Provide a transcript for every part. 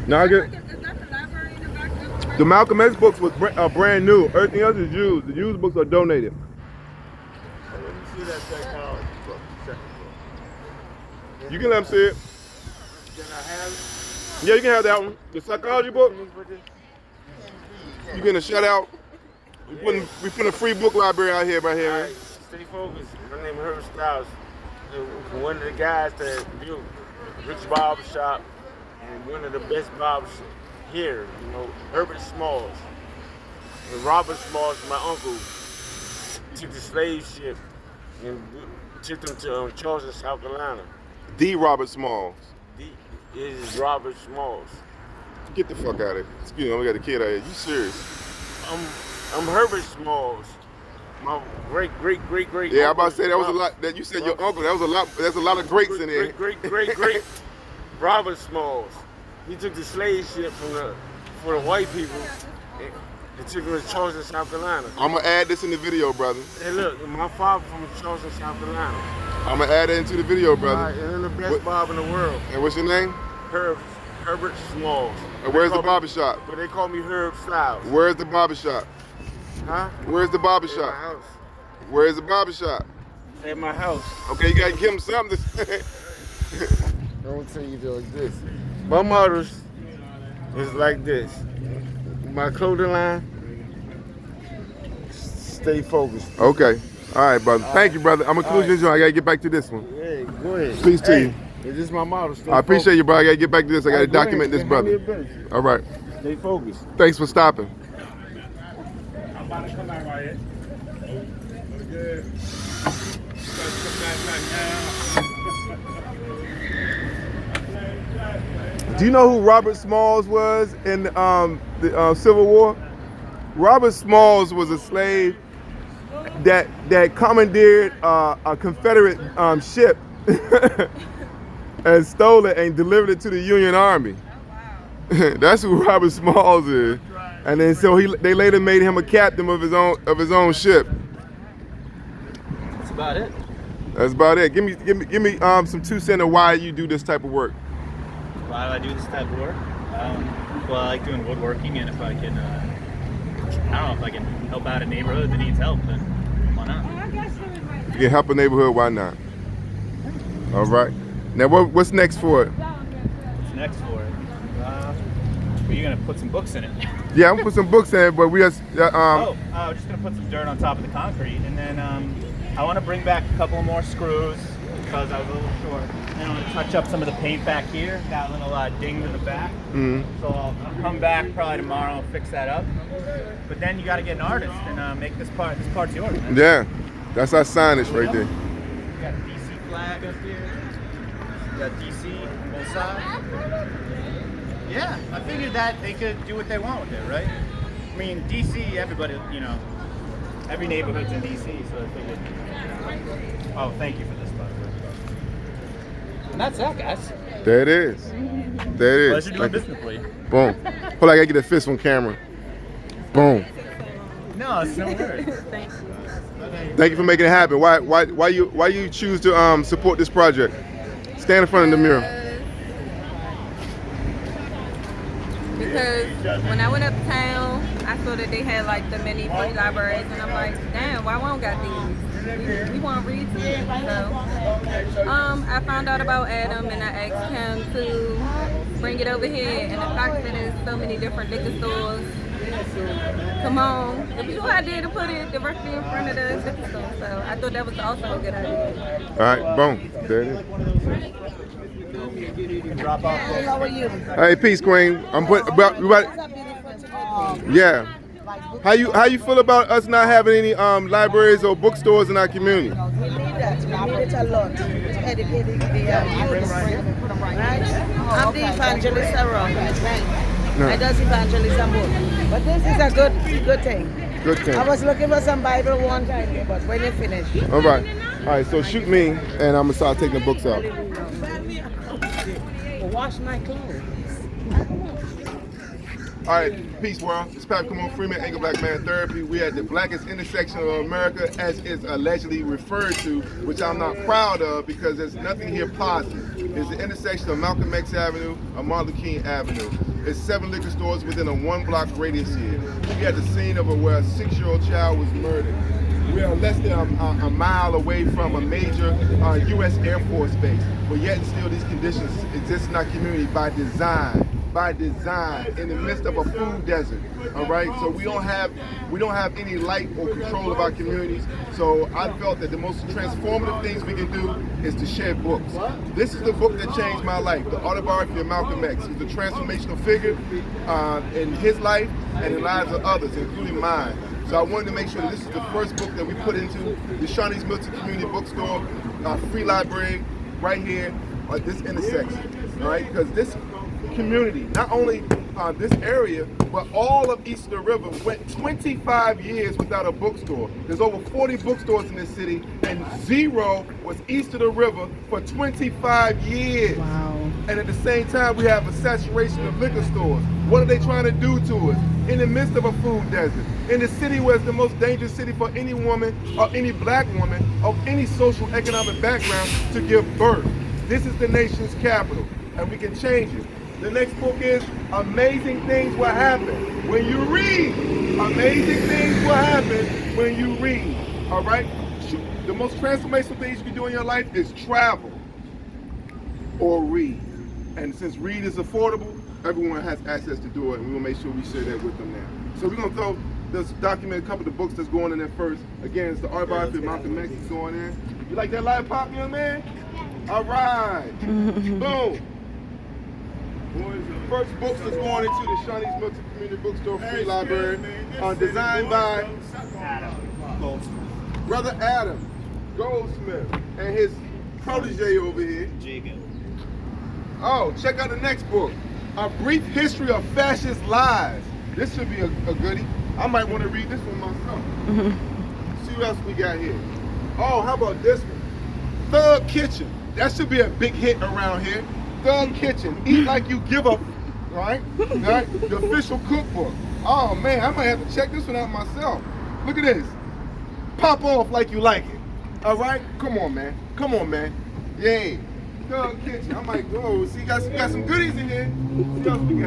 Now I get the Malcolm X books was brand new. Everything else is used. The used books are donated. Let me see that psychology book. You can let them see it. Can I have it? Yeah, you can have that one. The psychology book. You getting a shout out? We putting a free book library out here, right here. All right, stay focused. My name is Herbert Styles. One of the guys that built Rich Barber Shop and one of the best barbers here. You know, Herbert Smalls. And Robert Smalls, my uncle, took the slave ship and took them to Charleston, South Carolina. The Robert Smalls. It is Robert Smalls. Get the fuck out of here. Excuse me, we got a kid out here. You serious? I'm Herbert Smalls. My great. Yeah, I'm about to say that was a lot. That you said your uncle. That was a lot. There's a lot of greats in there. Great. Robert Smalls. He took the slave ship for the white people. And took it to Charleston, South Carolina. I'm gonna add this in the video, brother. Hey, look, my father from Charleston, South Carolina. I'm gonna add that into the video, brother. Right, and I'm the best barber in the world. And what's your name? Herbert Smalls. And where's the barber shop? But they call me Herb Styles. Where's the barber shop? Huh? Where's the barber At shop? my house. Where's the barber shop? At my house. Okay, you gotta give him something to say. Don't tell you like this. My motto is like this. My clothing line, stay focused. Okay. All right, brother. Thank you, brother. I'm gonna close this one. I gotta get back to this one. Hey, go ahead. Peace to you. This is my motto. Stay I appreciate you, bro. I gotta get back to this. I gotta Go document ahead. this, brother. All right. Stay focused. Thanks for stopping. I'm about to come out right here. Good. Do you know who Robert Smalls was in the Civil War? Robert Smalls was a slave that commandeered a Confederate ship and stole it and delivered it to the Union Army. That's who Robert Smalls is. And then so they later made him a captain of his own ship. That's about it. That's about it. Give me some 2 cents on why you do this type of work. Why do I do this type of work? Well, I like doing woodworking, and if I can, I don't know, if I can help out a neighborhood that needs help, then why not? If you can help a neighborhood, why not? All right. Now, what's next for it? What's next for it? Well, you're gonna put some books in it. Yeah, I'm gonna put some books in it, but we just I'm just gonna put some dirt on top of the concrete, and then I want to bring back a couple more screws because I was a little short. And I want to touch up some of the paint back here. Got a little ding in the back. So I'll come back probably tomorrow and fix that up. But then you got to get an artist and make this part. This part's yours, man. Yeah, that's our signage right there. You got a DC flag up here. You got DC on both sides. Yeah, I figured that they could do what they want with it, right? I mean, DC, everybody, you know, every neighborhood's in DC, so I figured. Oh, thank you for this, by the way. And that's that, guys. There it is. There it is. Pleasure doing business with you. Boom. Hold on, I gotta get a fist on camera. Boom. No, it's no worries. Thank you for making it happen. Why you choose to support this project? Stand in front of the mirror. Because when I went uptown, I saw that they had like the mini free libraries, and I'm like, damn, why won't got these? We want to read too. So I found out about Adam, and I asked him to bring it over here. And the fact that there's so many different liquor stores, come on, it was your idea to put it directly in front of the liquor store. So I thought that was also a good idea. All right, boom. There it is. Drop off. Hey, how are you? Hey, peace, Queen. Yeah. How you feel about us not having any libraries or bookstores in our community? We need that. We need it a lot to educate the youth. Right? I'm the evangelist around. I does evangelism book. But this is a good thing. Good thing. I was looking for some Bible one time, but when you finish. All right, so shoot me, and I'm gonna start taking the books out. Wash my clothes. All right, peace world. It's Pat Kamon Freeman, Anchor Black Man Therapy. We at the blackest intersection of America, as is allegedly referred to, which I'm not proud of because there's nothing here positive. It's the intersection of Malcolm X Avenue and Martin Luther King Avenue. It's 7 liquor stores within a 1-block radius here. We at the scene of where a 6-year-old child was murdered. We are less than a mile away from a major U.S. Air Force base, but yet and still these conditions exist in our community by design. In the midst of a food desert. All right, so we don't have any light or control of our communities. So I felt that the most transformative things we can do is to share books. This is the book that changed my life, the autobiography of Malcolm X. He's a transformational figure in his life and in the lives of others, including mine. So I wanted to make sure that this is the first book that we put into the Charniece Milton Community Bookstore, free library, right here at this intersection. All right, because this community, not only this area, but all of east of the river went 25 years without a bookstore. There's over 40 bookstores in this city, and 0 was east of the river for 25 years. Wow. And at the same time, we have a saturation of liquor stores. What are they trying to do to us? In the midst of a food desert, in the city where it's the most dangerous city for any woman or any black woman of any social economic background to give birth. This is the nation's capital, and we can change it. The next book is Amazing Things Will Happen When You Read. Amazing things will happen when you read. All right? The most transformational things you can do in your life is travel or read. And since read is affordable, everyone has access to do it, and we'll make sure we share that with them now. So we're going to throw this document, a couple of the books that's going in there first. Again, it's the autobiography of Malcolm X is going in. You like that live pop, young man? All right. Boom. First books that's going into the Charniece Milton Community Bookstore Free Library, designed by Brother Adam Goldsmith and his protege over here. Oh, check out the next book, A Brief History of Fascist Lies. This should be a goodie. I might want to read this one myself. See what else we got here. Oh, how about this one? Thug Kitchen. That should be a big hit around here. Thug Kitchen, eat like you give up, right? The official cookbook. Oh man, I might have to check this one out myself. Look at this. Pop off like you like it. All right? Come on, man. Yay. Thug Kitchen. I might go. See, you got some goodies in here. What else we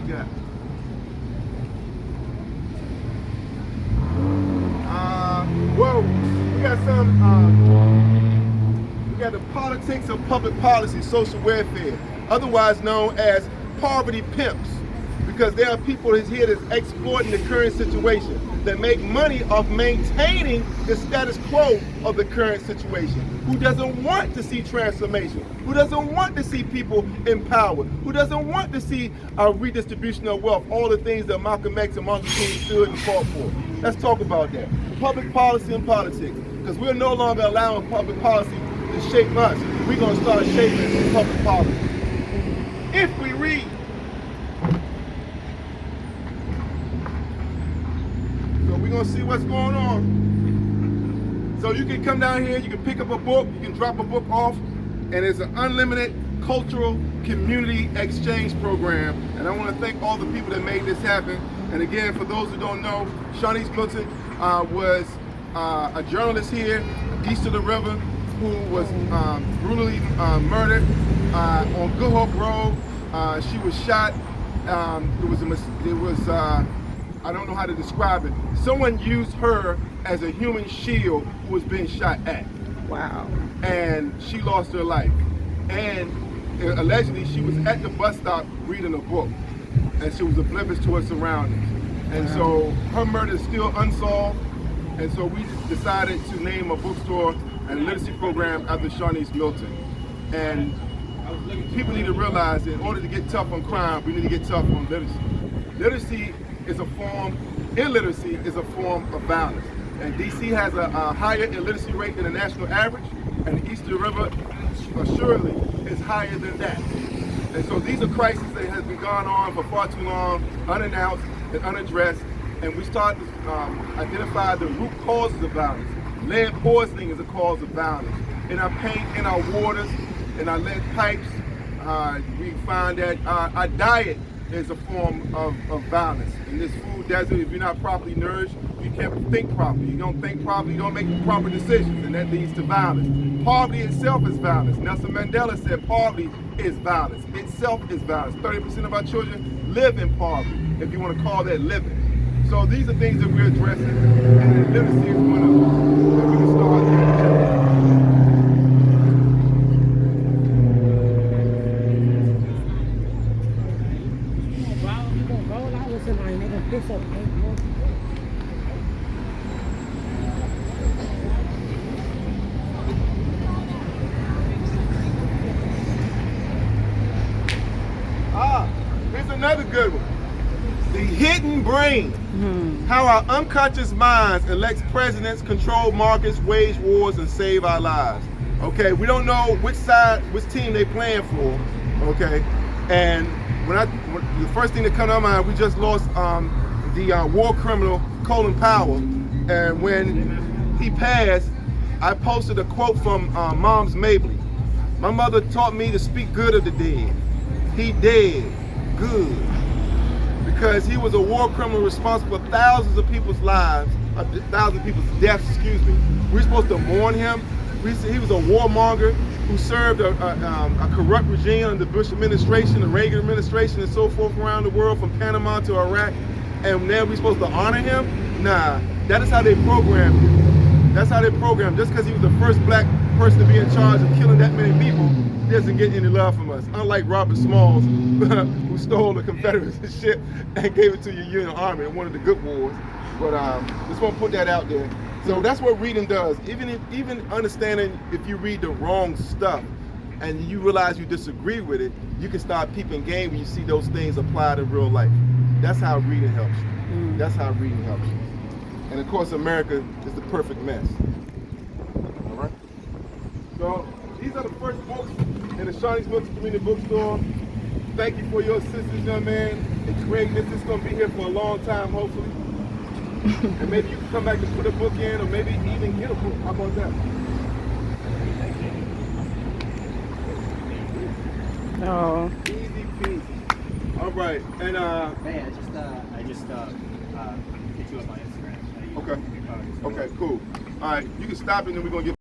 got? Whoa, we got we got the politics of public policy, social welfare, otherwise known as poverty pimps, because there are people that's here that's exploiting the current situation, that make money off maintaining the status quo of the current situation, who doesn't want to see transformation, who doesn't want to see people empowered, who doesn't want to see a redistribution of wealth, all the things that Malcolm X and Martin Luther King stood and fought for. Let's talk about that. Public policy and politics, because we're no longer allowing public policy to shape us. We're going to start shaping public policy. If we read. So we're going to see what's going on. So you can come down here, you can pick up a book, you can drop a book off, and it's an unlimited cultural community exchange program. And I want to thank all the people that made this happen. And again, for those who don't know, Charniece Milton was a journalist here east of the river who was brutally murdered on Good Hope Road. She was shot. I don't know how to describe it. Someone used her as a human shield who was being shot at. Wow. And she lost her life. And allegedly she was at the bus stop reading a book, and she was oblivious to her surroundings. And so her murder is still unsolved. And so we decided to name a bookstore and literacy program after Charniece Milton. And people need to realize that in order to get tough on crime, we need to get tough on literacy. Illiteracy is a form of violence. And DC has a higher illiteracy rate than the national average, and the east of the river assuredly is higher than that. And so these are crises that have been going on for far too long, unannounced and unaddressed, and we start to identify the root causes of violence. Lead poisoning is a cause of violence. In our paint, in our waters, in our lead pipes, We find that our diet is a form of violence. In this food desert, if you're not properly nourished, you can't think properly. You don't think properly, you don't make proper decisions, and that leads to violence. Poverty itself is violence. Nelson Mandela said poverty is violence. Itself is violence. 30% of our children live in poverty, if you want to call that living. So these are things that we're addressing, and literacy is one of them that we can start doing. Here's another good one. The hidden brain. How our unconscious minds elect presidents, control markets, wage wars, and save our lives. Okay, we don't know which side, which team they playing for. Okay, and the first thing that comes to my mind, we just lost the war criminal Colin Power, and when he passed, I posted a quote from Mom's Mabley. My mother taught me to speak good of the dead. He dead, good. Because he was a war criminal responsible for thousands of people's lives, thousands of people's deaths, excuse me. We're supposed to mourn him. He was a warmonger who served a corrupt regime under the Bush administration, the Reagan administration, and so forth around the world, from Panama to Iraq. And now we're supposed to honor him? Nah, that is how they program you. That's how they program. Just because he was the first black person to be in charge of killing that many people, he doesn't get any love from us. Unlike Robert Smalls, who stole the Confederate ship and gave it to the Union Army in one of the good wars. But just want to put that out there. So that's what reading does. Even understanding if you read the wrong stuff and you realize you disagree with it, you can start peeping game when you see those things applied in real life. That's how reading helps you. That's how reading helps you. And of course, America is the perfect mess. All right. So these are the first books in the Charniece Books Community Bookstore. Thank you for your assistance, young man, in creating this. It's going to be here for a long time, hopefully. And maybe you can come back and put a book in, or maybe even get a book. How about that? Oh. Easy peasy. All right, and Hey, I just hit you up on Instagram. okay, cool. All right, you can stop it, and then we're gonna get.